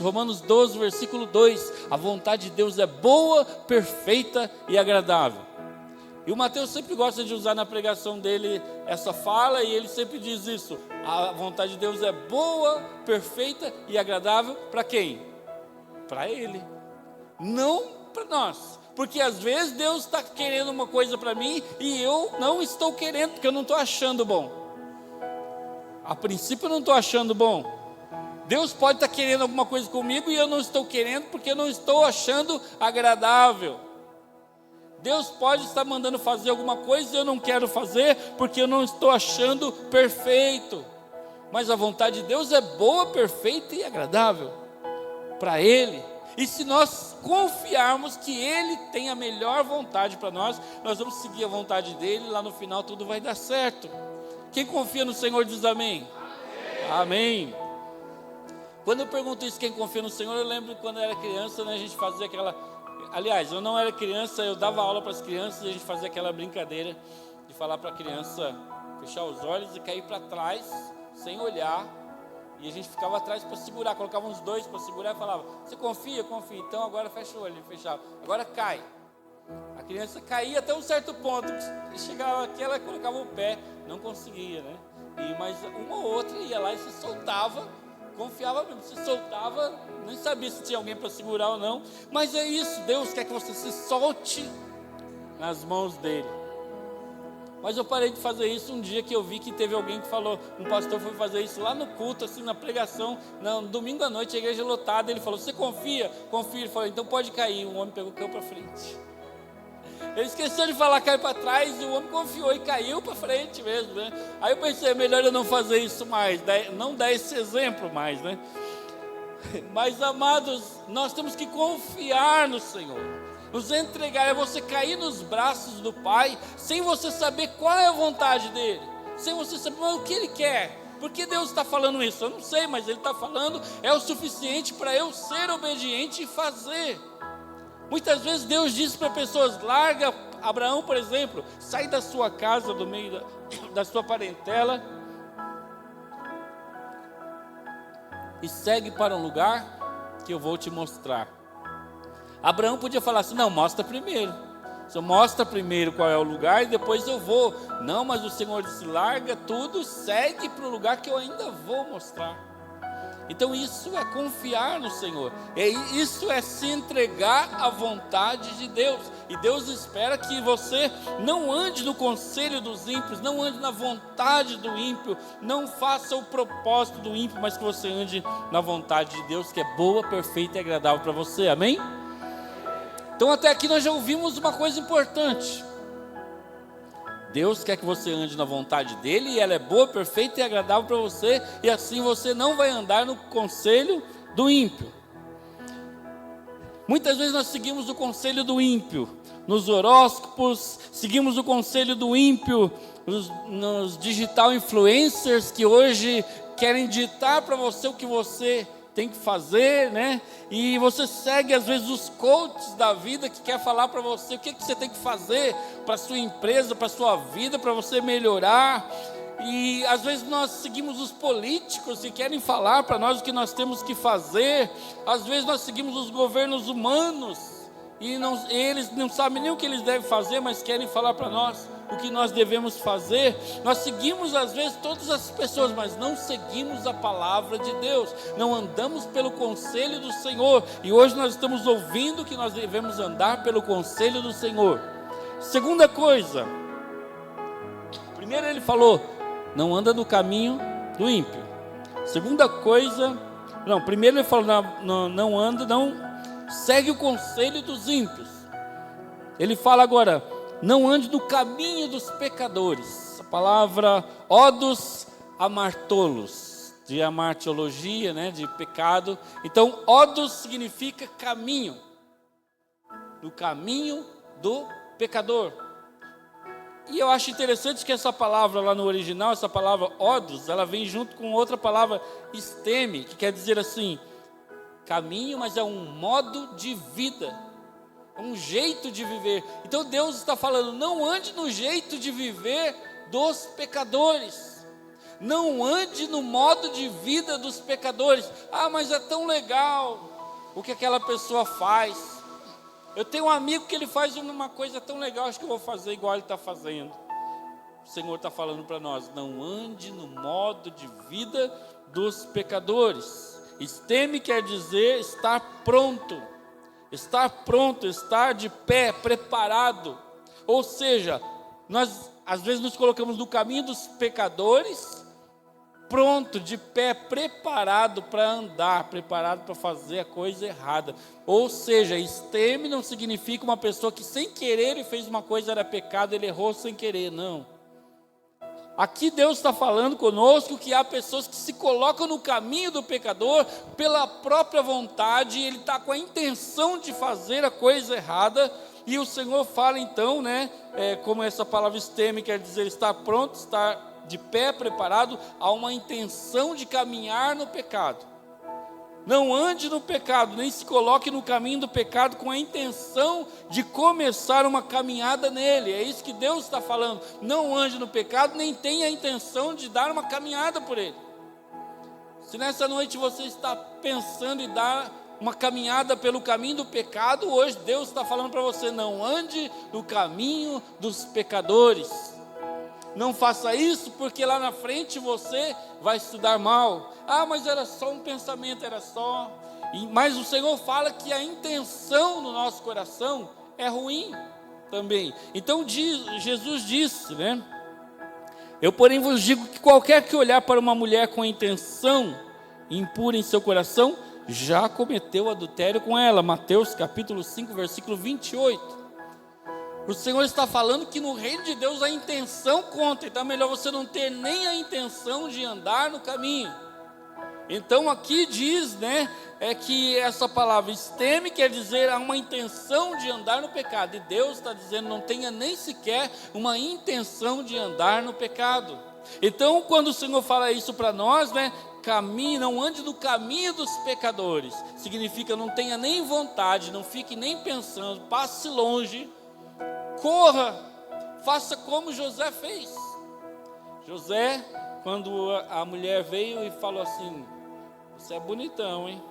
Romanos 12, versículo 2, a vontade de Deus é boa, perfeita e agradável. E o Mateus sempre gosta de usar na pregação dele essa fala, e ele sempre diz isso: a vontade de Deus é boa, perfeita e agradável para quem? Para Ele, não para nós. Porque às vezes Deus está querendo uma coisa para mim e eu não estou querendo, porque eu não estou achando bom. A princípio eu não estou achando bom. Deus pode estar querendo alguma coisa comigo e eu não estou querendo porque eu não estou achando agradável. Deus pode estar mandando fazer alguma coisa e eu não quero fazer porque eu não estou achando perfeito. Mas a vontade de Deus é boa, perfeita e agradável para Ele. E se nós confiarmos que Ele tem a melhor vontade para nós, nós vamos seguir a vontade dEle, e lá no final tudo vai dar certo. Quem confia no Senhor diz amém. Amém. Quando eu pergunto isso, quem confia no Senhor, eu lembro quando eu era criança, né, a gente fazia aquela... Aliás, eu não era criança, eu dava aula para as crianças, e a gente fazia aquela brincadeira de falar para a criança fechar os olhos e cair para trás, sem olhar, e a gente ficava atrás para segurar, colocava uns dois para segurar e falava: você confia? Confia, então agora fecha o olho. Ele fechava, agora cai. A criança caía até um certo ponto, e chegava aqui, ela colocava o pé, não conseguia, né? Mas uma ou outra ia lá e se soltava, confiava mesmo, se soltava, nem sabia se tinha alguém para segurar ou não. Mas é isso, Deus quer que você se solte nas mãos dele. Mas eu parei de fazer isso um dia que eu vi que teve alguém que falou, um pastor foi fazer isso lá no culto, assim, na pregação, no domingo à noite, a igreja lotada. Ele falou: você confia? Confia. Ele falou: então pode cair. O homem pegou, caiu para frente. Ele esqueceu de falar, caiu para trás, e o homem confiou e caiu para frente mesmo, né? Aí eu pensei, melhor eu não fazer isso mais, não dar esse exemplo mais, né? Mas, amados, nós temos que confiar no Senhor, nos entregar. É você cair nos braços do Pai, sem você saber qual é a vontade dEle, sem você saber o que Ele quer. Por que Deus está falando isso? Eu não sei, mas Ele está falando, é o suficiente para eu ser obediente e fazer. Muitas vezes Deus diz para pessoas: larga. Abraão, por exemplo, sai da sua casa, do meio da sua parentela, e segue para um lugar que eu vou te mostrar. Abraão podia falar assim: não, mostra primeiro. Você mostra primeiro qual é o lugar e depois eu vou. Não, mas o Senhor disse: larga tudo, segue para o lugar que eu ainda vou mostrar. Então isso é confiar no Senhor, isso é se entregar à vontade de Deus. E Deus espera que você não ande no conselho dos ímpios, não ande na vontade do ímpio, não faça o propósito do ímpio, mas que você ande na vontade de Deus, que é boa, perfeita e agradável para você, amém? Então até aqui nós já ouvimos uma coisa importante: Deus quer que você ande na vontade dEle, e ela é boa, perfeita e agradável para você, e assim você não vai andar no conselho do ímpio. Muitas vezes nós seguimos o conselho do ímpio nos horóscopos, seguimos o conselho do ímpio nos digital influencers, que hoje querem ditar para você o que você tem que fazer, né? E você segue às vezes os coaches da vida que quer falar para você o que você tem que fazer para sua empresa, para sua vida, para você melhorar. E às vezes nós seguimos os políticos que querem falar para nós o que nós temos que fazer. Às vezes nós seguimos os governos humanos e eles não sabem nem o que eles devem fazer, mas querem falar para nós o que nós devemos fazer. Nós seguimos às vezes todas as pessoas, mas não seguimos a palavra de Deus, não andamos pelo conselho do Senhor. E hoje nós estamos ouvindo que nós devemos andar pelo conselho do Senhor. Segunda coisa, primeiro ele falou: não anda no caminho do ímpio. Segunda coisa, primeiro ele falou: não segue o conselho dos ímpios. Ele fala agora: não ande no caminho dos pecadores. A palavra odos amartolos, de amartiologia, né, de pecado. Então, odos significa caminho, no caminho do pecador. E eu acho interessante que essa palavra lá no original, essa palavra odos, ela vem junto com outra palavra esteme, que quer dizer assim, caminho, mas é um modo de vida, um jeito de viver. Então Deus está falando: não ande no jeito de viver dos pecadores, Não ande no modo de vida dos pecadores. Ah, mas é tão legal o que aquela pessoa faz. Eu tenho um amigo que ele faz uma coisa tão legal, acho que eu vou fazer igual ele está fazendo. O Senhor está falando para nós, não ande no modo de vida dos pecadores. Esteme quer dizer estar pronto. Estar pronto, estar de pé, preparado. Ou seja, nós às vezes nos colocamos no caminho dos pecadores, pronto, de pé, preparado para andar, preparado para fazer a coisa errada. Ou seja, esteme não significa uma pessoa que sem querer ele fez uma coisa, era pecado, ele errou sem querer, não. Aqui Deus está falando conosco que há pessoas que se colocam no caminho do pecador pela própria vontade, ele está com a intenção de fazer a coisa errada, e o Senhor fala então, como essa palavra esteme quer dizer estar pronto, estar de pé, preparado, há uma intenção de caminhar no pecado. Não ande no pecado, nem se coloque no caminho do pecado com a intenção de começar uma caminhada nele. É isso que Deus está falando. Não ande no pecado, nem tenha a intenção de dar uma caminhada por ele. Se nessa noite você está pensando em dar uma caminhada pelo caminho do pecado, hoje Deus está falando para você, não ande no caminho dos pecadores. Não faça isso, porque lá na frente você vai estudar mal. Ah, mas era só um pensamento, era só... Mas o Senhor fala que a intenção no nosso coração é ruim também. Então Jesus disse, eu porém vos digo que qualquer que olhar para uma mulher com intenção impura em seu coração, já cometeu adultério com ela. Mateus capítulo 5, versículo 28. O Senhor está falando que no reino de Deus a intenção conta, então é melhor você não ter nem a intenção de andar no caminho. Então aqui diz, que essa palavra esteme quer dizer há uma intenção de andar no pecado, e Deus está dizendo não tenha nem sequer uma intenção de andar no pecado. Então quando o Senhor fala isso para nós, caminhe, não ande no caminho dos pecadores, significa não tenha nem vontade, não fique nem pensando, passe longe, corra, faça como José fez. José, quando a mulher veio e falou assim, você é bonitão, hein?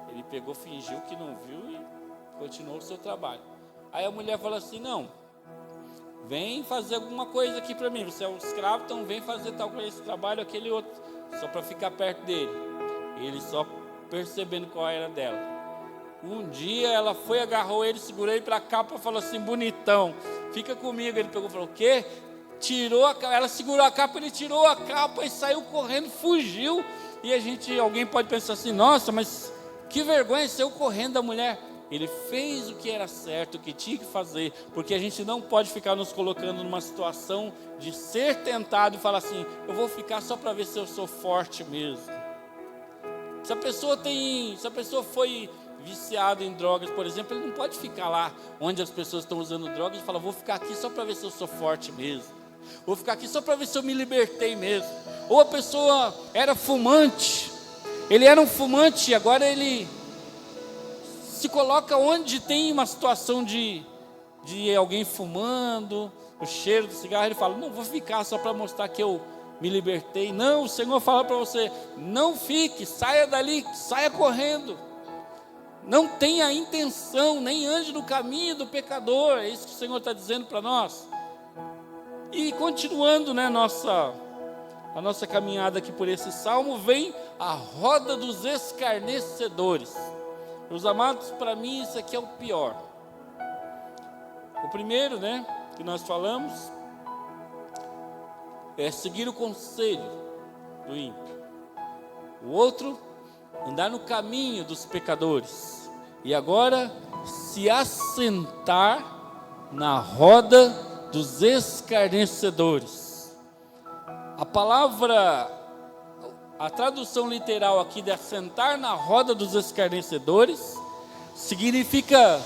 Ele pegou, fingiu que não viu e continuou o seu trabalho. Aí a mulher falou assim, não, vem fazer alguma coisa aqui para mim, você é um escravo, então vem fazer tal coisa, esse trabalho, aquele outro, só para ficar perto dele. Ele só percebendo qual era dela. Um dia ela foi, agarrou ele, segurou ele para a capa, falou assim, bonitão, fica comigo. Ele pegou e falou, o quê? Ela segurou a capa, ele tirou a capa e saiu correndo, fugiu. E alguém pode pensar assim, nossa, mas que vergonha, saiu correndo da mulher. Ele fez o que era certo, o que tinha que fazer, porque a gente não pode ficar nos colocando numa situação de ser tentado e falar assim, eu vou ficar só para ver se eu sou forte mesmo. Se a pessoa foi viciado em drogas, por exemplo, ele não pode ficar lá onde as pessoas estão usando drogas e falar, vou ficar aqui só para ver se eu sou forte mesmo, vou ficar aqui só para ver se eu me libertei mesmo. Ou a pessoa era fumante, ele era um fumante, agora ele se coloca onde tem uma situação de alguém fumando, o cheiro do cigarro, ele fala, não, vou ficar só para mostrar que eu me libertei. Não, o Senhor fala para você, não fique, saia dali, saia correndo. Não tenha intenção, nem ande no caminho do pecador. É isso que o Senhor está dizendo para nós. E continuando, a nossa caminhada aqui por esse salmo, vem a roda dos escarnecedores. Meus amados, para mim isso aqui é o pior. O primeiro, que nós falamos, é seguir o conselho do ímpio. O outro, andar no caminho dos pecadores. E agora, se assentar na roda dos escarnecedores. A tradução literal aqui de assentar na roda dos escarnecedores, significa,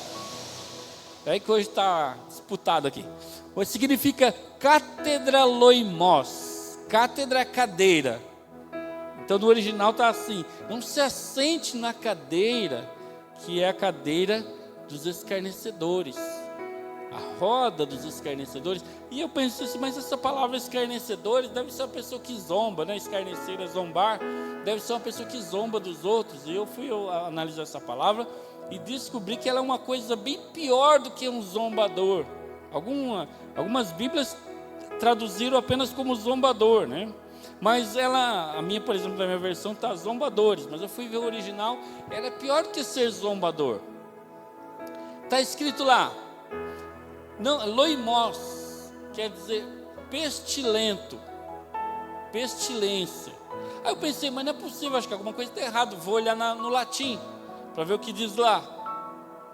que hoje está disputado aqui, hoje significa cátedra loimós, cátedra cadeira. Então no original está assim, não se assente na cadeira, que é a cadeira dos escarnecedores. A roda dos escarnecedores. E eu pensei assim, mas essa palavra escarnecedores deve ser uma pessoa que zomba, né? Escarnecer é zombar, deve ser uma pessoa que zomba dos outros. E eu fui analisar essa palavra e descobri que ela é uma coisa bem pior do que um zombador. Algumas Bíblias traduziram apenas como zombador, né? Mas a minha, por exemplo, na minha versão está zombadores, mas eu fui ver o original, ela é pior do que ser zombador. Está escrito lá, não, loimos, quer dizer pestilento, pestilência. Aí eu pensei, mas não é possível, acho que alguma coisa está errada, vou olhar no latim, para ver o que diz lá.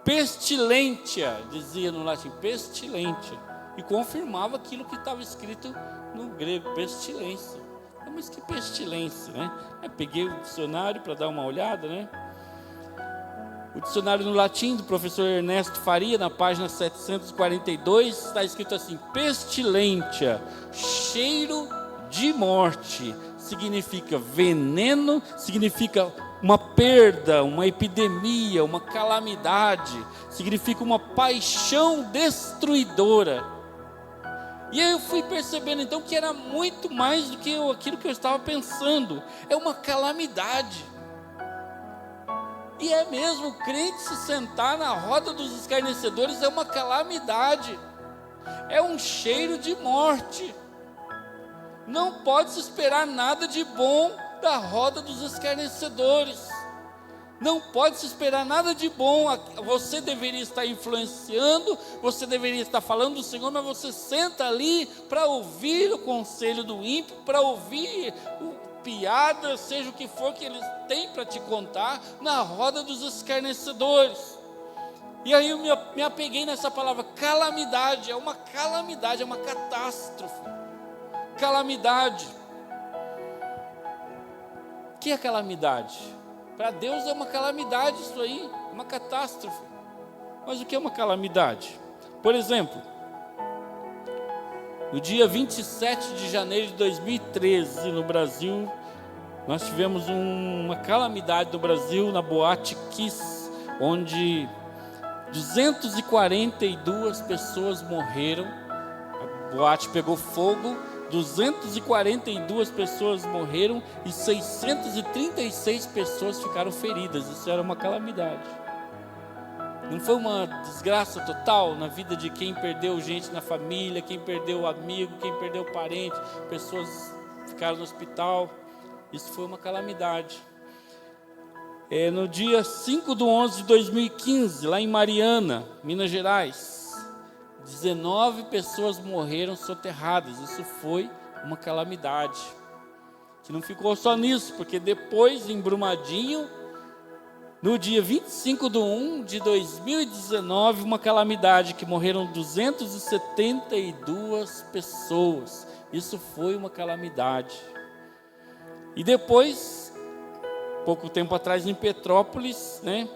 Pestilentia, dizia no latim, pestilentia, e confirmava aquilo que estava escrito no grego, pestilência. Mas que pestilência, né? Eu peguei o dicionário para dar uma olhada, né? O dicionário no latim do professor Ernesto Faria, na página 742, está escrito assim: pestilentia, cheiro de morte, significa veneno, significa uma perda, uma epidemia, uma calamidade, significa uma paixão destruidora. E aí eu fui percebendo então que era muito mais do que aquilo que eu estava pensando. É uma calamidade. E é mesmo, o crente se sentar na roda dos escarnecedores é uma calamidade. É um cheiro de morte. Não pode se esperar nada de bom da roda dos escarnecedores. Não pode se esperar nada de bom. Você deveria estar influenciando, você deveria estar falando do Senhor, mas você senta ali para ouvir o conselho do ímpio, para ouvir piada, seja o que for que eles têm para te contar, na roda dos escarnecedores. E aí eu me apeguei nessa palavra, calamidade. É uma calamidade, é uma catástrofe. Calamidade. O que é calamidade? Para Deus é uma calamidade isso aí, uma catástrofe. Mas o que é uma calamidade? Por exemplo, no dia 27 de janeiro de 2013, no Brasil, nós tivemos uma calamidade no Brasil, na Boate Kiss, onde 242 pessoas morreram. A boate pegou fogo, 242 pessoas morreram e 636 pessoas ficaram feridas. Isso era uma calamidade. Não foi uma desgraça total na vida de quem perdeu gente na família, quem perdeu amigo, quem perdeu parente, pessoas ficaram no hospital. Isso foi uma calamidade. No dia 5/11 de 2015, lá em Mariana, Minas Gerais, 19 pessoas morreram soterradas. Isso foi uma calamidade. Que não ficou só nisso, porque depois, em Brumadinho, no dia 25/1 de 2019, uma calamidade que morreram 272 pessoas. Isso foi uma calamidade. E depois, pouco tempo atrás, em Petrópolis, né,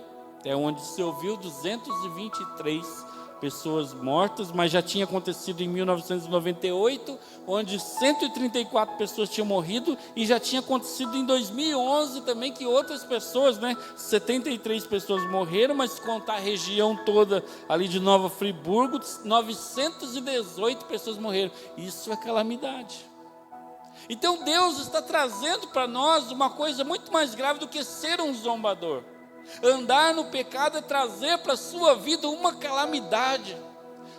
é onde se ouviu 223 pessoas mortas, mas já tinha acontecido em 1998, onde 134 pessoas tinham morrido, e já tinha acontecido em 2011 também, que outras pessoas, 73 pessoas morreram, mas se contar a região toda ali de Nova Friburgo, 918 pessoas morreram. Isso é calamidade. Então Deus está trazendo para nós uma coisa muito mais grave do que ser um zombador. Andar no pecado é trazer para a sua vida uma calamidade,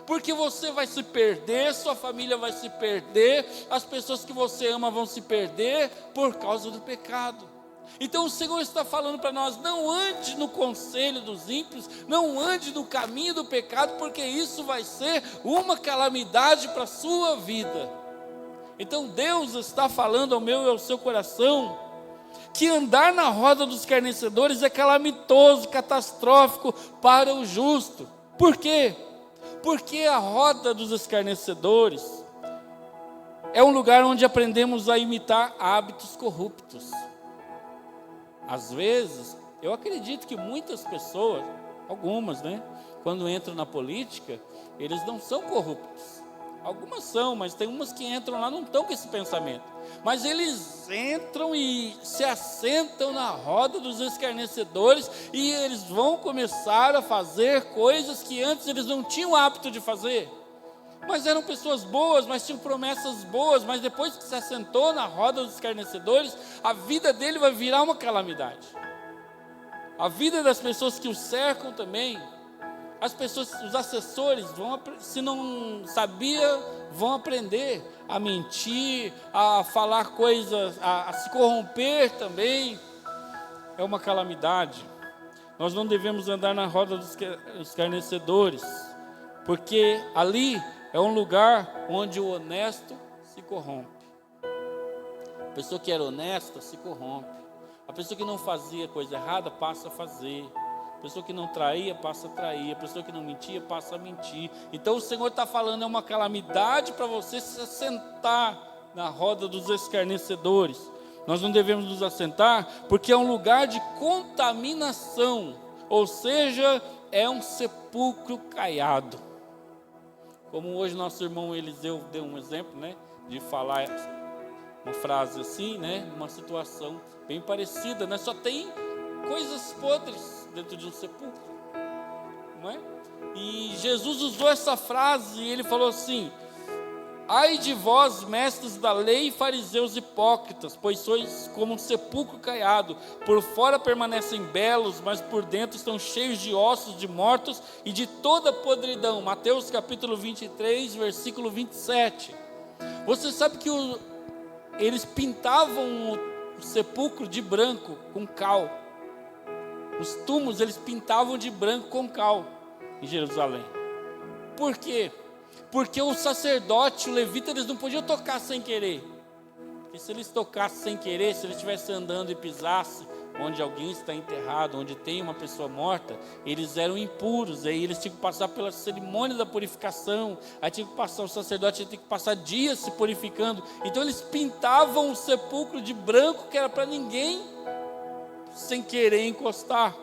porque você vai se perder, sua família vai se perder, as pessoas que você ama vão se perder por causa do pecado. Então o Senhor está falando para nós: não ande no conselho dos ímpios, não ande no caminho do pecado, porque isso vai ser uma calamidade para a sua vida. Então Deus está falando ao meu e ao seu coração que andar na roda dos escarnecedores é calamitoso, catastrófico para o justo. Por quê? Porque a roda dos escarnecedores é um lugar onde aprendemos a imitar hábitos corruptos. Às vezes, eu acredito que muitas pessoas, algumas, quando entram na política, eles não são corruptos. Algumas são, mas tem umas que entram lá, não estão com esse pensamento. Mas eles entram e se assentam na roda dos escarnecedores, e eles vão começar a fazer coisas que antes eles não tinham hábito de fazer. Mas eram pessoas boas, mas tinham promessas boas, mas depois que se assentou na roda dos escarnecedores, a vida dele vai virar uma calamidade. A vida das pessoas que o cercam também. As pessoas, os assessores, se não sabia, vão aprender a mentir, a falar coisas, a se corromper também. É uma calamidade. Nós não devemos andar na roda dos escarnecedores, porque ali é um lugar onde o honesto se corrompe. A pessoa que era honesta se corrompe. A pessoa que não fazia coisa errada passa a fazer. A pessoa que não traía passa a trair. A pessoa que não mentia passa a mentir. Então o Senhor está falando, é uma calamidade para você se assentar na roda dos escarnecedores. Nós não devemos nos assentar porque é um lugar de contaminação. Ou seja, é um sepulcro caiado. Como hoje nosso irmão Eliseu deu um exemplo, né, de falar uma frase assim, né, uma situação bem parecida, né, só tem coisas podres dentro de um sepulcro, não é? E Jesus usou essa frase e ele falou assim: ai de vós, mestres da lei, fariseus hipócritas, pois sois como um sepulcro caiado, por fora permanecem belos, mas por dentro estão cheios de ossos de mortos e de toda podridão. Mateus capítulo 23, versículo 27. Você sabe que eles pintavam o sepulcro de branco com cal. Os túmulos eles pintavam de branco com cal em Jerusalém. Por quê? Porque o sacerdote, o levita, eles não podiam tocar sem querer. Porque se eles tocassem sem querer, se eles estivessem andando e pisassem onde alguém está enterrado, onde tem uma pessoa morta, eles eram impuros. Aí eles tinham que passar pela cerimônia da purificação. Aí tinha que passar, o sacerdote tinha que passar dias se purificando. Então eles pintavam o sepulcro de branco, que era para ninguém sem querer encostar.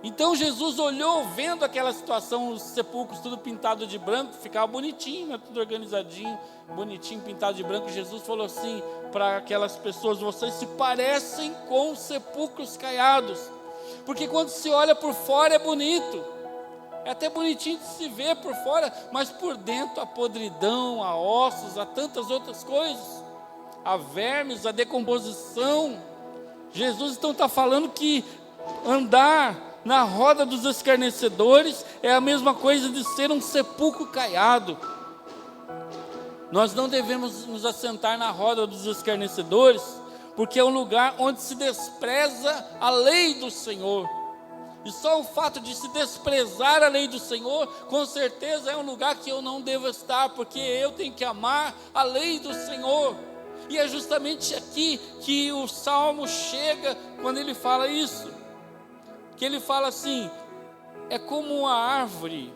Então Jesus olhou, vendo aquela situação, os sepulcros tudo pintado de branco, ficava bonitinho, né? Tudo organizadinho, bonitinho, pintado de branco. Jesus falou assim para aquelas pessoas: vocês se parecem com sepulcros caiados, porque quando se olha por fora é bonito, é até bonitinho de se ver por fora, mas por dentro há podridão, há ossos, há tantas outras coisas, há vermes, há decomposição. Jesus então está falando que andar na roda dos escarnecedores é a mesma coisa de ser um sepulcro caiado. Nós não devemos nos assentar na roda dos escarnecedores, porque é um lugar onde se despreza a lei do Senhor. E só o fato de se desprezar a lei do Senhor, com certeza é um lugar que eu não devo estar, porque eu tenho que amar a lei do Senhor. E é justamente aqui que o Salmo chega quando ele fala isso. Que ele fala assim: é como uma árvore.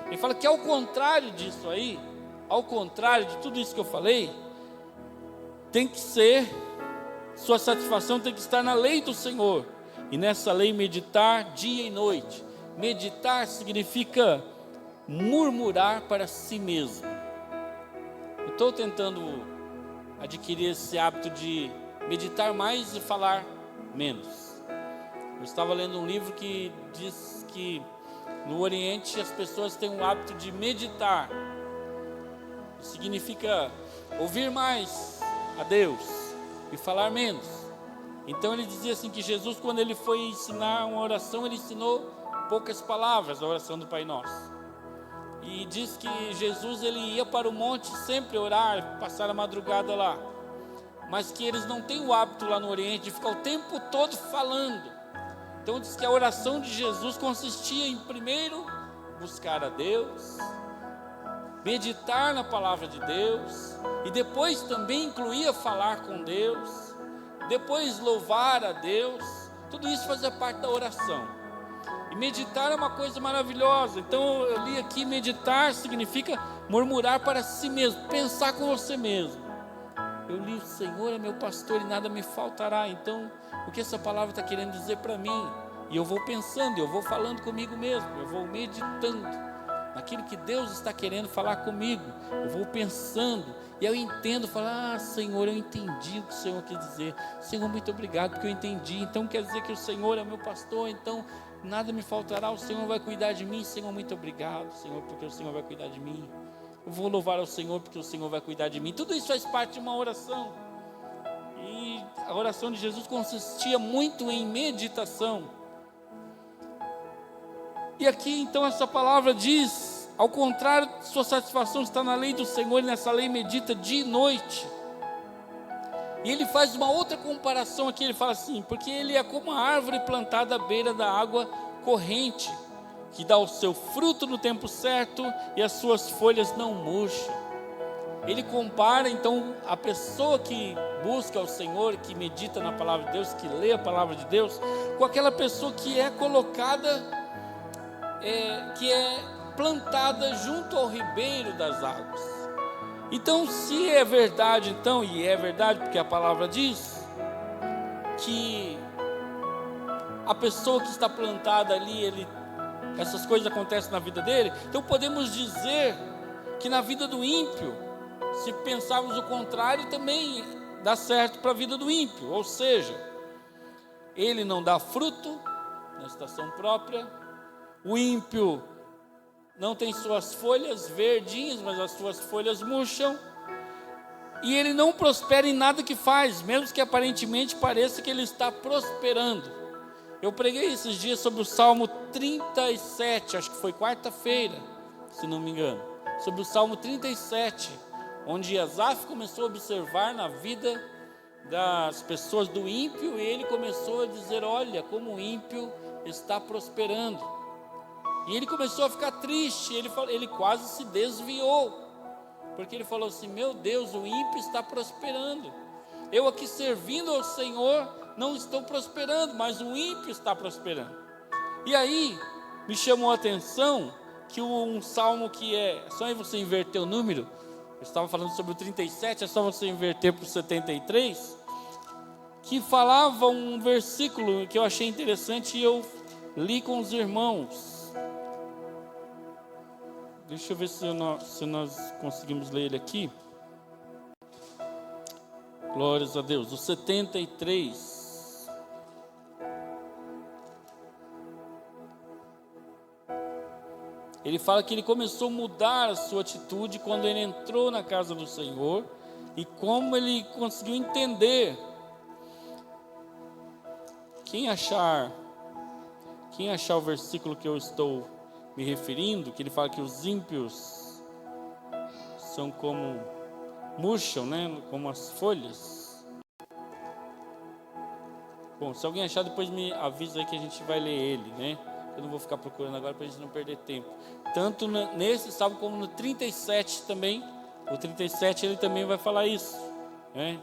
Ele fala que ao contrário disso aí, ao contrário de tudo isso que eu falei, tem que ser, sua satisfação tem que estar na lei do Senhor, e nessa lei meditar dia e noite. Meditar significa murmurar para si mesmo. Eu estou tentando adquirir esse hábito de meditar mais e falar menos. Eu estava lendo um livro que diz que no Oriente as pessoas têm o hábito de meditar. Significa ouvir mais a Deus e falar menos. Então ele dizia assim que Jesus, quando ele foi ensinar uma oração, ele ensinou poucas palavras, a oração do Pai Nosso. E diz que Jesus ele ia para o monte sempre orar, passar a madrugada lá. Mas que eles não têm o hábito lá no Oriente de ficar o tempo todo falando. Então diz que a oração de Jesus consistia em primeiro buscar a Deus, meditar na palavra de Deus, e depois também incluía falar com Deus, depois louvar a Deus. Tudo isso fazia parte da oração. E meditar é uma coisa maravilhosa. Então eu li aqui, meditar significa murmurar para si mesmo, pensar com você mesmo. Eu li: o Senhor é meu pastor e nada me faltará. Então, o que essa palavra está querendo dizer para mim? E eu vou pensando, eu vou falando comigo mesmo, eu vou meditando. naquilo que Deus está querendo falar comigo. Eu vou pensando e eu entendo, falar, Senhor, eu entendi o que o Senhor quer dizer. Senhor, muito obrigado porque eu entendi. Então quer dizer que o Senhor é meu pastor, então nada me faltará, o Senhor vai cuidar de mim. Senhor, muito obrigado, Senhor, porque o Senhor vai cuidar de mim. Eu vou louvar ao Senhor porque o Senhor vai cuidar de mim. Tudo isso faz parte de uma oração. E a oração de Jesus consistia muito em meditação. E aqui então essa palavra diz, ao contrário, sua satisfação está na lei do Senhor, e nessa lei medita dia e noite. E ele faz uma outra comparação aqui, ele fala assim, porque ele é como uma árvore plantada à beira da água corrente, que dá o seu fruto no tempo certo e as suas folhas não murcham. Ele compara então a pessoa que busca o Senhor, que medita na palavra de Deus, que lê a palavra de Deus, com aquela pessoa que é colocada, que é plantada junto ao ribeiro das águas. Então, se é verdade, então, e é verdade porque a palavra diz que a pessoa que está plantada ali, essas coisas acontecem na vida dele, então podemos dizer que na vida do ímpio, se pensarmos o contrário, também dá certo para a vida do ímpio, ou seja, ele não dá fruto na estação própria, o ímpio não tem suas folhas verdinhas, mas as suas folhas murcham, e ele não prospera em nada que faz, mesmo que aparentemente pareça que ele está prosperando. Eu preguei esses dias sobre o Salmo 37, acho que foi quarta-feira, se não me engano, sobre o Salmo 37, onde Asaf começou a observar na vida das pessoas do ímpio, e ele começou a dizer, olha como o ímpio está prosperando. E ele começou a ficar triste, ele quase se desviou, porque ele falou assim, meu Deus, o ímpio está prosperando, eu aqui servindo ao Senhor não estou prosperando, mas o ímpio está prosperando. E aí me chamou a atenção que um salmo que é só você inverter o número, eu estava falando sobre o 37, é só você inverter para o 73, que falava um versículo que eu achei interessante e eu li com os irmãos. Deixa eu ver se nós conseguimos ler ele aqui. Glórias a Deus. O 73. Ele fala que ele começou a mudar a sua atitude quando ele entrou na casa do Senhor e como ele conseguiu entender. Quem achar o versículo que eu estou me referindo, que ele fala que os ímpios são como murcham, né, como as folhas. Bom, se alguém achar, depois me avisa aí que a gente vai ler ele, né? Eu não vou ficar procurando agora para a gente não perder tempo. Tanto nesse salmo como no 37 também. O 37 ele também vai falar isso, né?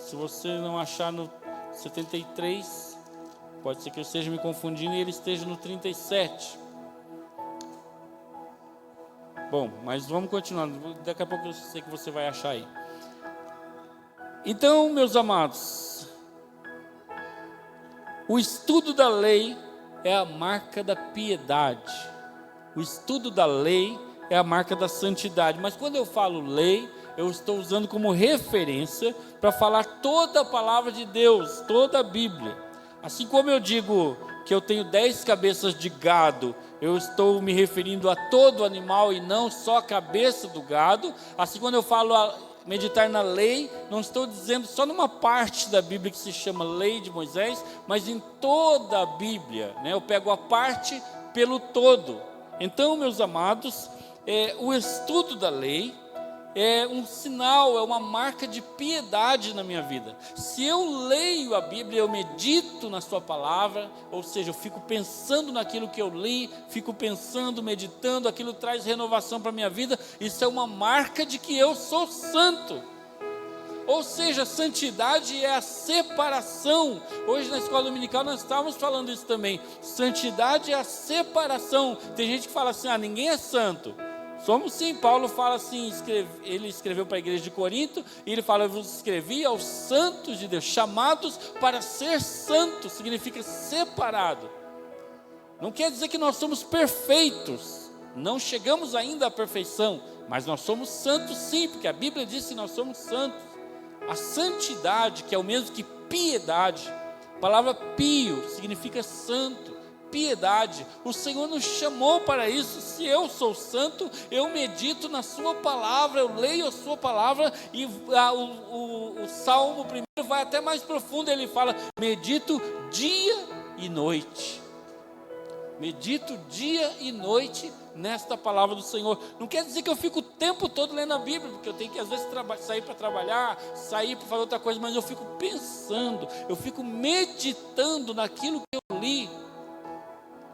Se você não achar no 73, pode ser que eu esteja me confundindo e ele esteja no 37. Bom, mas vamos continuando. Daqui a pouco eu sei que você vai achar aí. Então, meus amados, o estudo da lei é a marca da piedade. O estudo da lei é a marca da santidade. Mas quando eu falo lei, eu estou usando como referência para falar toda a palavra de Deus, toda a Bíblia. Assim como eu digo que eu tenho 10 cabeças de gado, eu estou me referindo a todo animal e não só a cabeça do gado. Assim, quando eu falo meditar na lei, não estou dizendo só numa parte da Bíblia que se chama lei de Moisés, mas em toda a Bíblia, né? Eu pego a parte pelo todo. Então, meus amados, o estudo da lei é um sinal, é uma marca de piedade na minha vida. Se eu leio a Bíblia, eu medito na sua palavra, ou seja, eu fico pensando naquilo que eu li, fico pensando, meditando, aquilo traz renovação para a minha vida, isso é uma marca de que eu sou santo. Ou seja, santidade é a separação. Hoje na escola dominical nós estávamos falando isso também. Santidade é a separação. Tem gente que fala assim, ninguém é santo. Somos sim. Paulo fala assim, ele escreveu para a igreja de Corinto, e ele fala, eu vos escrevi aos santos de Deus, chamados para ser santos, significa separado. Não quer dizer que nós somos perfeitos, Não chegamos ainda à perfeição, mas nós somos santos sim, porque a Bíblia diz que nós somos santos. A santidade, que é o mesmo que piedade, a palavra pio significa santo, piedade. O Senhor nos chamou para isso. Se eu sou santo, eu medito na sua palavra, eu leio a sua palavra, e o Salmo primeiro vai até mais profundo, ele fala: medito dia e noite. Medito dia e noite nesta palavra do Senhor. Não quer dizer que eu fico o tempo todo lendo a Bíblia, porque eu tenho que às vezes sair para trabalhar, sair para fazer outra coisa, mas eu fico pensando, eu fico meditando naquilo que eu li.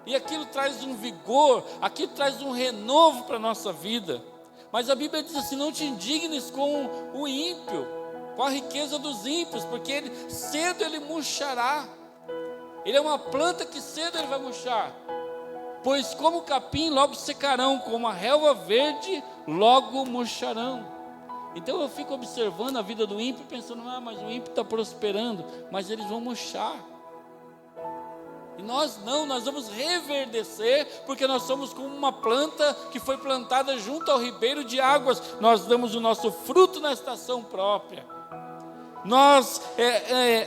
E aquilo traz um vigor, aquilo traz um renovo para a nossa vida. Mas a Bíblia diz assim: não te indignes com o ímpio, com a riqueza dos ímpios, porque cedo ele murchará. Ele é uma planta que cedo ele vai murchar. Pois como o capim logo secarão, como a relva verde logo murcharão. Então eu fico observando a vida do ímpio, pensando: mas o ímpio está prosperando, mas eles vão murchar. E nós não, nós vamos reverdecer, porque nós somos como uma planta que foi plantada junto ao ribeiro de águas. Nós damos o nosso fruto na estação própria.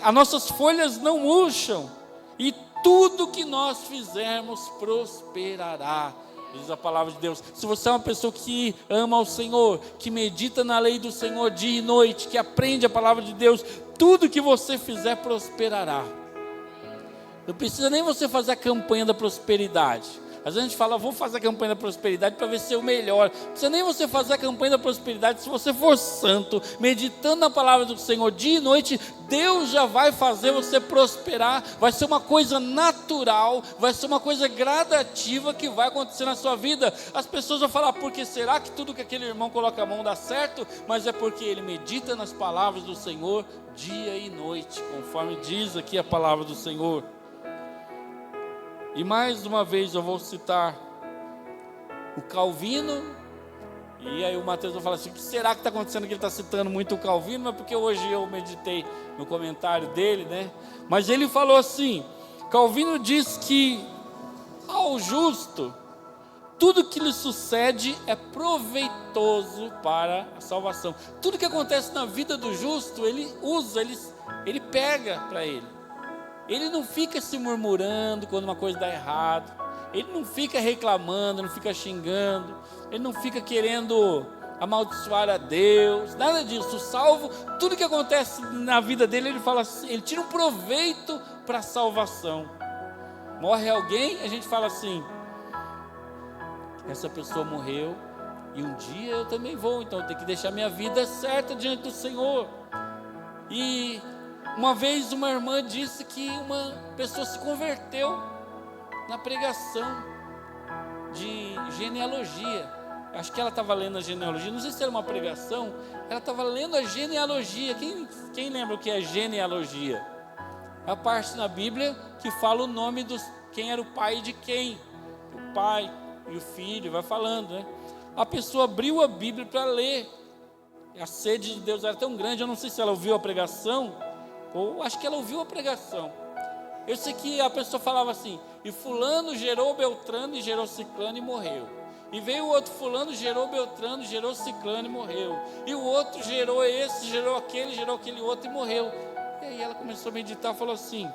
As nossas folhas não murcham, e tudo que nós fizermos prosperará, diz a palavra de Deus. Se você é uma pessoa que ama o Senhor, que medita na lei do Senhor dia e noite, que aprende a palavra de Deus, tudo que você fizer prosperará. Não precisa nem você fazer a campanha da prosperidade. Às vezes a gente fala: vou fazer a campanha da prosperidade para ver se eu melhor. Não precisa nem você fazer a campanha da prosperidade. Se você for santo, meditando na palavra do Senhor dia e noite, Deus já vai fazer você prosperar. Vai ser uma coisa natural, vai ser uma coisa gradativa que vai acontecer na sua vida. As pessoas vão falar: porque será que tudo que aquele irmão coloca a mão dá certo? Mas é porque ele medita nas palavras do Senhor dia e noite, conforme diz aqui a palavra do Senhor. E mais uma vez eu vou citar o Calvino. E aí o Mateus vai falar assim: o que será que está acontecendo que ele está citando muito o Calvino? Mas porque hoje eu meditei no comentário dele, né? Mas ele falou assim: Calvino diz que ao justo, tudo que lhe sucede é proveitoso para a salvação. Tudo que acontece na vida do justo, ele usa, ele pega para ele. Ele não fica se murmurando quando uma coisa dá errado. Ele não fica reclamando, não fica xingando. Ele não fica querendo amaldiçoar a Deus. Nada disso. O salvo, tudo que acontece na vida dele, ele fala assim, ele tira um proveito para a salvação. Morre alguém, a gente fala assim: essa pessoa morreu e um dia eu também vou, então eu tenho que deixar minha vida certa diante do Senhor. E uma vez uma irmã disse que uma pessoa se converteu na pregação de genealogia. Acho que ela estava lendo a genealogia, não sei se era uma pregação, ela estava lendo a genealogia. Quem lembra o que é genealogia? É a parte na Bíblia que fala o nome dos quem era o pai de quem. O pai e o filho, vai falando, né? A pessoa abriu a Bíblia para ler. A sede de Deus era tão grande, eu não sei se ela ouviu a pregação, ou acho que ela ouviu a pregação. Eu sei que a pessoa falava assim: e fulano gerou Beltrano e gerou Ciclano e morreu. E veio o outro fulano, gerou Beltrano, gerou Ciclano e morreu. E o outro gerou esse, gerou aquele outro e morreu. E aí ela começou a meditar e falou assim: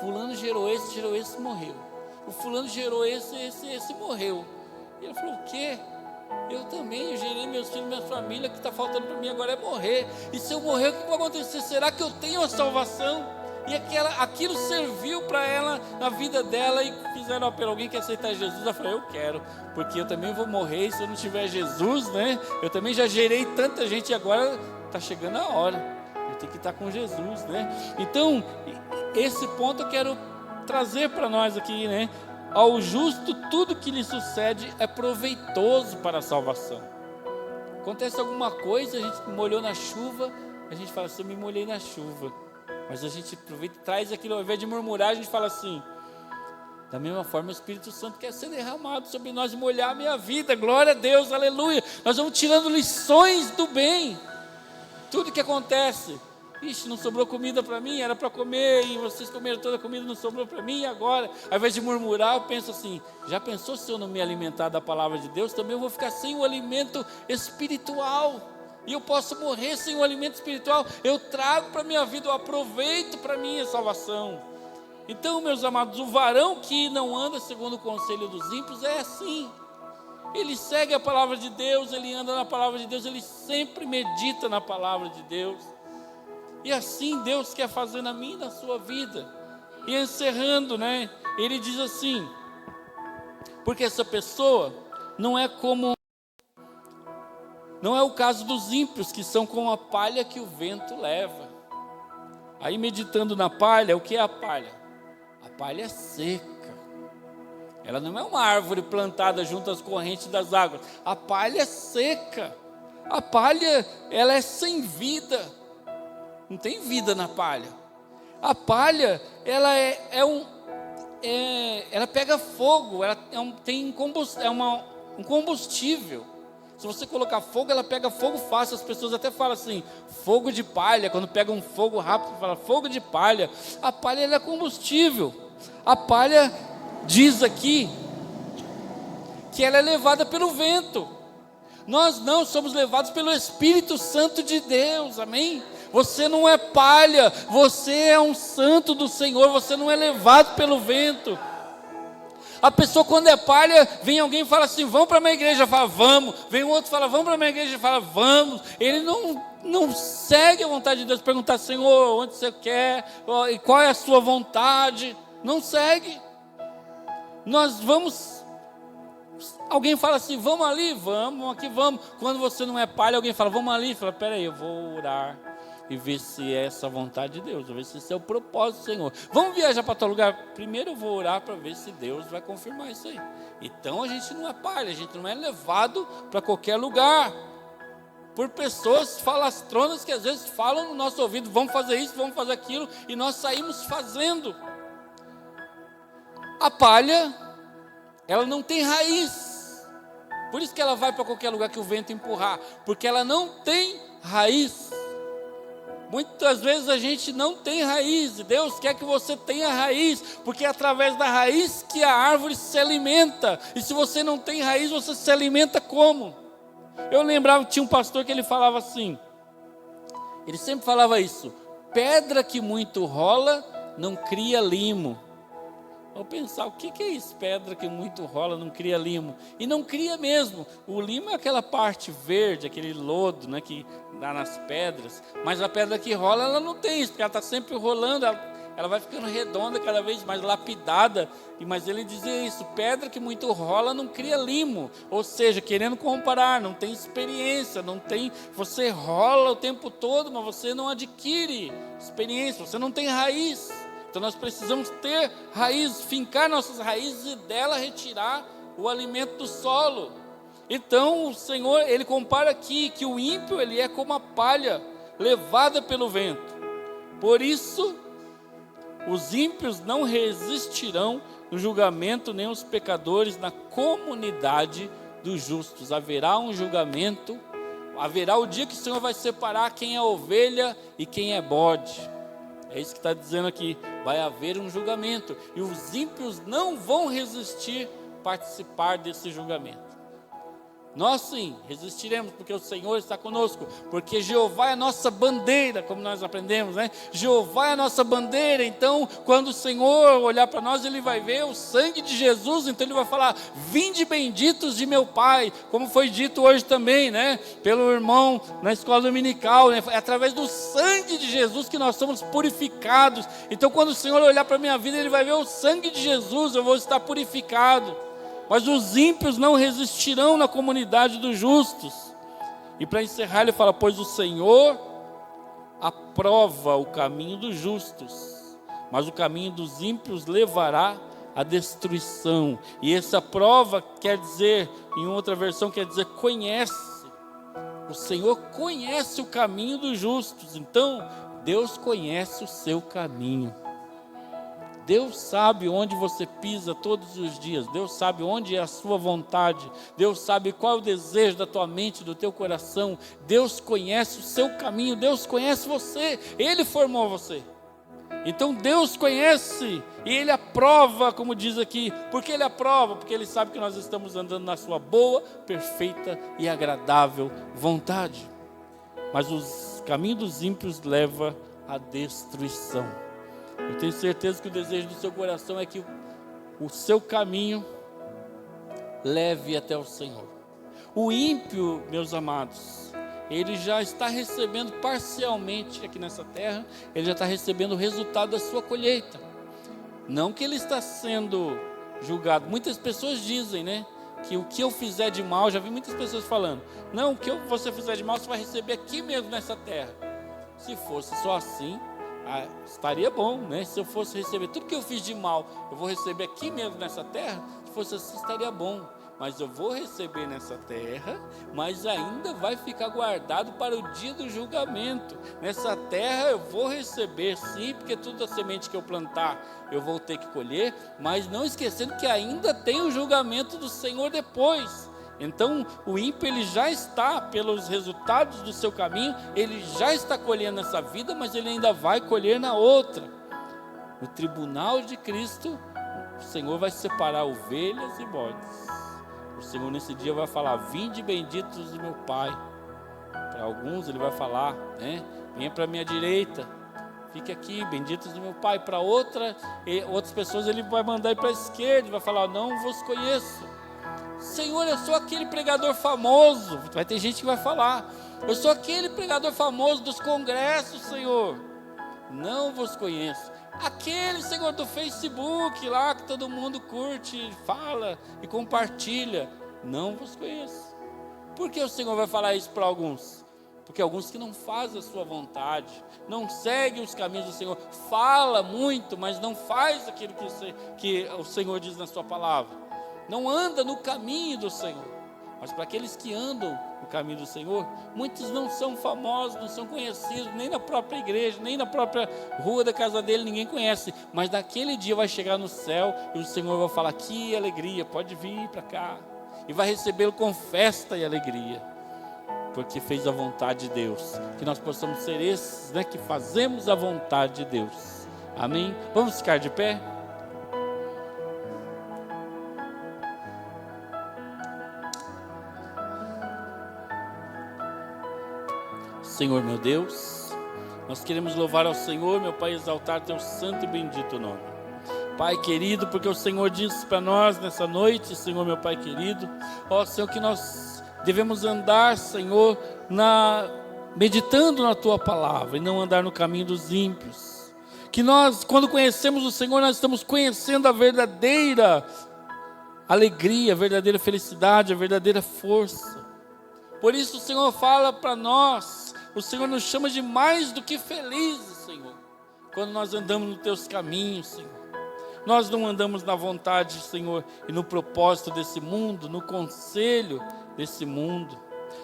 fulano gerou esse e morreu. O fulano gerou esse morreu. E ela falou: o quê? Eu também, eu gerei meus filhos, minha família, o que está faltando para mim agora é morrer. E se eu morrer, o que vai acontecer? Será que eu tenho a salvação? E aquilo serviu para ela na vida dela. E fizeram apelo: alguém quer aceitar Jesus? Ela falou: eu quero, porque eu também vou morrer. Se eu não tiver Jesus, né? Eu também já gerei tanta gente e agora está chegando a hora. Eu tenho que estar com Jesus, né? Então, esse ponto eu quero trazer para nós aqui, né? Ao justo, tudo que lhe sucede é proveitoso para a salvação. Acontece alguma coisa, a gente molhou na chuva, a gente fala assim: eu me molhei na chuva. Mas a gente aproveita e traz aquilo, ao invés de murmurar, a gente fala assim: da mesma forma o Espírito Santo quer ser derramado sobre nós e molhar a minha vida. Glória a Deus, aleluia. Nós vamos tirando lições do bem, tudo que acontece. ixi, não sobrou comida para mim, era para comer, e vocês comeram toda a comida, não sobrou para mim, e agora? Ao invés de murmurar, eu penso assim, já pensou se eu não me alimentar da palavra de Deus, também eu vou ficar sem o alimento espiritual, e eu posso morrer sem o alimento espiritual, eu trago para a minha vida, eu aproveito para a minha salvação. Então, meus amados, o varão que não anda segundo o conselho dos ímpios é assim, ele segue a palavra de Deus, ele anda na palavra de Deus, ele sempre medita na palavra de Deus. E assim Deus quer fazer na minha e na sua vida. E encerrando, né? Ele diz assim, porque essa pessoa não é o caso dos ímpios, que são como a palha que o vento leva. Aí meditando na palha, o que é a palha? A palha é seca. Ela não é uma árvore plantada junto às correntes das águas. A palha é seca. A palha, ela é sem vida. Não tem vida na palha. A palha, ela ela pega fogo. Ela um combustível. Se você colocar fogo, ela pega fogo fácil. As pessoas até falam assim, fogo de palha. Quando pega um fogo rápido, fala fogo de palha. A palha, ela é combustível. A palha diz aqui que ela é levada pelo vento. Nós não somos levados pelo Espírito Santo de Deus, amém? Você não é palha, você é um santo do Senhor, você não é levado pelo vento. A pessoa, quando é palha, vem alguém e fala assim, vamos para a minha igreja, fala, vamos. Vem um outro e fala, vamos para a minha igreja, fala, vamos. Ele não segue a vontade de Deus, perguntar, Senhor, onde você quer, e qual é a sua vontade, não segue. Nós vamos, alguém fala assim, vamos ali, vamos, aqui vamos. Quando você não é palha, alguém fala, vamos ali, fala, peraí, eu vou orar e ver se é essa vontade de Deus, ver se esse é o propósito do Senhor. Vamos viajar para tal lugar? Primeiro eu vou orar para ver se Deus vai confirmar isso aí. Então a gente não é palha, a gente não é levado para qualquer lugar por pessoas falastronas que às vezes falam no nosso ouvido, vamos fazer isso, vamos fazer aquilo, e nós saímos fazendo. A palha, ela não tem raiz, por isso que ela vai para qualquer lugar que o vento empurrar, porque ela não tem raiz. Muitas vezes a gente não tem raiz, e Deus quer que você tenha raiz, porque é através da raiz que a árvore se alimenta, e se você não tem raiz, você se alimenta como? Eu lembrava que tinha um pastor que ele falava assim, ele sempre falava isso, pedra que muito rola, não cria limo. Vou pensar, o que é isso? Pedra que muito rola, não cria limo. E não cria mesmo. O limo é aquela parte verde, aquele lodo, né, que dá nas pedras. Mas a pedra que rola, ela não tem isso, porque ela está sempre rolando, ela vai ficando redonda, cada vez mais lapidada. Mas ele dizia isso, pedra que muito rola, não cria limo. Ou seja, querendo comparar, não tem experiência, não tem. Você rola o tempo todo, mas você não adquire experiência, você não tem raiz. Então nós precisamos ter raiz, fincar nossas raízes e dela retirar o alimento do solo. Então o Senhor, Ele compara aqui que o ímpio, ele é como a palha levada pelo vento. Por isso, os ímpios não resistirão no julgamento, nem os pecadores na comunidade dos justos. Haverá um julgamento, haverá o dia que o Senhor vai separar quem é ovelha e quem é bode. É isso que está dizendo aqui, vai haver um julgamento, e os ímpios não vão resistir participar desse julgamento. Nós sim, resistiremos, porque o Senhor está conosco, porque Jeová é a nossa bandeira, como nós aprendemos, né? Jeová é a nossa bandeira, então, quando o Senhor olhar para nós, Ele vai ver o sangue de Jesus, então Ele vai falar, vinde benditos de meu Pai, como foi dito hoje também, né? Pelo irmão na escola dominical, né? É através do sangue de Jesus que nós somos purificados. Então, quando o Senhor olhar para a minha vida, Ele vai ver o sangue de Jesus, eu vou estar purificado. Mas os ímpios não resistirão na comunidade dos justos. E para encerrar ele fala, pois o Senhor aprova o caminho dos justos, mas o caminho dos ímpios levará à destruição. E essa prova quer dizer, em outra versão quer dizer conhece. O Senhor conhece o caminho dos justos, então Deus conhece o seu caminho. Deus sabe onde você pisa todos os dias. Deus sabe onde é a sua vontade. Deus sabe qual é o desejo da tua mente, do teu coração. Deus conhece o seu caminho. Deus conhece você. Ele formou você. Então Deus conhece e Ele aprova, como diz aqui. Por que Ele aprova? Porque Ele sabe que nós estamos andando na sua boa, perfeita e agradável vontade. Mas os caminhos dos ímpios levam à destruição. Eu tenho certeza que o desejo do seu coração é que o seu caminho leve até o Senhor. O ímpio, meus amados, ele já está recebendo parcialmente aqui nessa terra, ele já está recebendo o resultado da sua colheita. Não que ele está sendo julgado. Muitas pessoas dizem, né, que o que eu fizer de mal, já vi muitas pessoas falando, não, o que você fizer de mal, você vai receber aqui mesmo nessa terra. Se fosse só assim, estaria bom, né? Se eu fosse receber tudo que eu fiz de mal, eu vou receber aqui mesmo nessa terra, se fosse assim, estaria bom. Mas eu vou receber nessa terra, mas ainda vai ficar guardado para o dia do julgamento. Nessa terra eu vou receber sim, porque toda a semente que eu plantar eu vou ter que colher, mas não esquecendo que ainda tem o julgamento do Senhor depois. Então o ímpio ele já está, pelos resultados do seu caminho, ele já está colhendo nessa vida, mas ele ainda vai colher na outra. No tribunal de Cristo, o Senhor vai separar ovelhas e bodes. O Senhor nesse dia vai falar, vinde benditos do meu Pai. Para alguns ele vai falar, né, venha para a minha direita, fique aqui, benditos do meu Pai. Para outras pessoas ele vai mandar ir para a esquerda, vai falar, não vos conheço. Senhor, eu sou aquele pregador famoso. Vai ter gente que vai falar, eu sou aquele pregador famoso dos congressos, Senhor. Não vos conheço. Aquele, Senhor, do Facebook lá, que todo mundo curte, fala e compartilha. Não vos conheço. Por que o Senhor vai falar isso para alguns? Porque alguns que não fazem a sua vontade, não seguem os caminhos do Senhor, fala muito, mas não faz aquilo que o Senhor diz na sua palavra. Não anda no caminho do Senhor. Mas para aqueles que andam no caminho do Senhor, muitos não são famosos, não são conhecidos, nem na própria igreja, nem na própria rua da casa dele, ninguém conhece. Mas naquele dia vai chegar no céu e o Senhor vai falar, que alegria, pode vir para cá. E vai recebê-lo com festa e alegria, porque fez a vontade de Deus. Que nós possamos ser esses, né, que fazemos a vontade de Deus. Amém? Vamos ficar de pé? Senhor meu Deus, nós queremos louvar ao Senhor, meu Pai, exaltar teu santo e bendito nome. Pai querido, porque o Senhor disse para nós nessa noite, Senhor meu Pai querido, ó Senhor, que nós devemos andar, Senhor, meditando na tua palavra e não andar no caminho dos ímpios. Que nós, quando conhecemos o Senhor, nós estamos conhecendo a verdadeira alegria, a verdadeira felicidade, a verdadeira força. Por isso o Senhor fala para nós, o Senhor nos chama de mais do que felizes, Senhor, quando nós andamos nos teus caminhos, Senhor. Nós não andamos na vontade, Senhor, e no propósito desse mundo, no conselho desse mundo.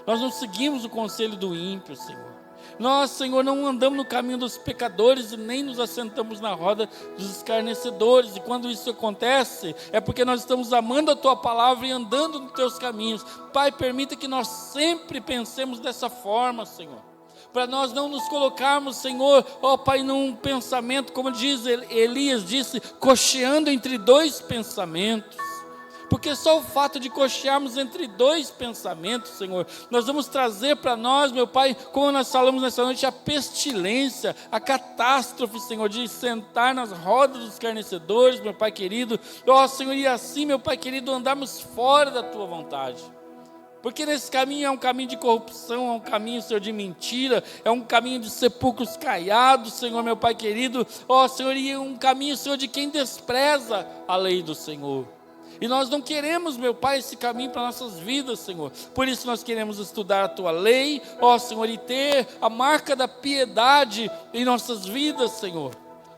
Nós não seguimos o conselho do ímpio, Senhor. Nós, Senhor, não andamos no caminho dos pecadores e nem nos assentamos na roda dos escarnecedores. E quando isso acontece, é porque nós estamos amando a Tua palavra e andando nos Teus caminhos. Pai, permita que nós sempre pensemos dessa forma, Senhor. Para nós não nos colocarmos, Senhor, ó Pai, num pensamento, como diz Elias disse, cocheando entre dois pensamentos. Porque só o fato de cochearmos entre dois pensamentos, Senhor, nós vamos trazer para nós, meu Pai, como nós falamos nessa noite, a pestilência, a catástrofe, Senhor, de sentar nas rodas dos escarnecedores, meu Pai querido. Ó Senhor, e assim, meu Pai querido, andarmos fora da Tua vontade. Porque nesse caminho é um caminho de corrupção, é um caminho, Senhor, de mentira, é um caminho de sepulcros caiados, Senhor, meu Pai querido. Ó Senhor, e um caminho, Senhor, de quem despreza a lei do Senhor. E nós não queremos, meu Pai, esse caminho para nossas vidas, Senhor. Por isso nós queremos estudar a Tua lei, ó Senhor, e ter a marca da piedade em nossas vidas, Senhor.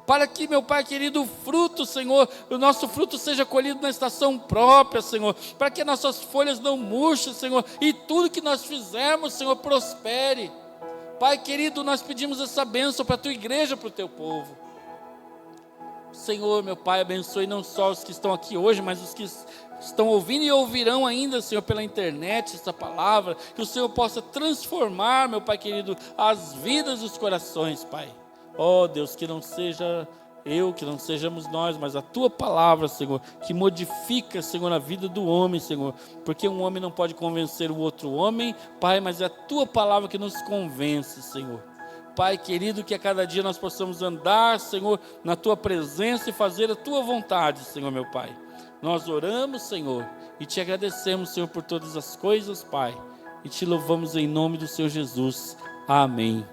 Para que, meu Pai querido, o fruto, Senhor, o nosso fruto seja colhido na estação própria, Senhor. Para que nossas folhas não murchem, Senhor, e tudo que nós fizermos, Senhor, prospere. Pai querido, nós pedimos essa bênção para a Tua igreja, para o Teu povo. Senhor, meu Pai, abençoe não só os que estão aqui hoje, mas os que estão ouvindo e ouvirão ainda, Senhor, pela internet, essa palavra, que o Senhor possa transformar, meu Pai querido, as vidas dos corações, Pai. Ó Deus, que não seja eu, que não sejamos nós, mas a Tua palavra, Senhor, que modifica, Senhor, a vida do homem, Senhor, porque um homem não pode convencer o outro homem, Pai, mas é a Tua palavra que nos convence, Senhor. Pai querido, que a cada dia nós possamos andar, Senhor, na Tua presença e fazer a Tua vontade, Senhor, meu Pai. Nós oramos, Senhor, e Te agradecemos, Senhor, por todas as coisas, Pai, e Te louvamos em nome do Senhor Jesus. Amém.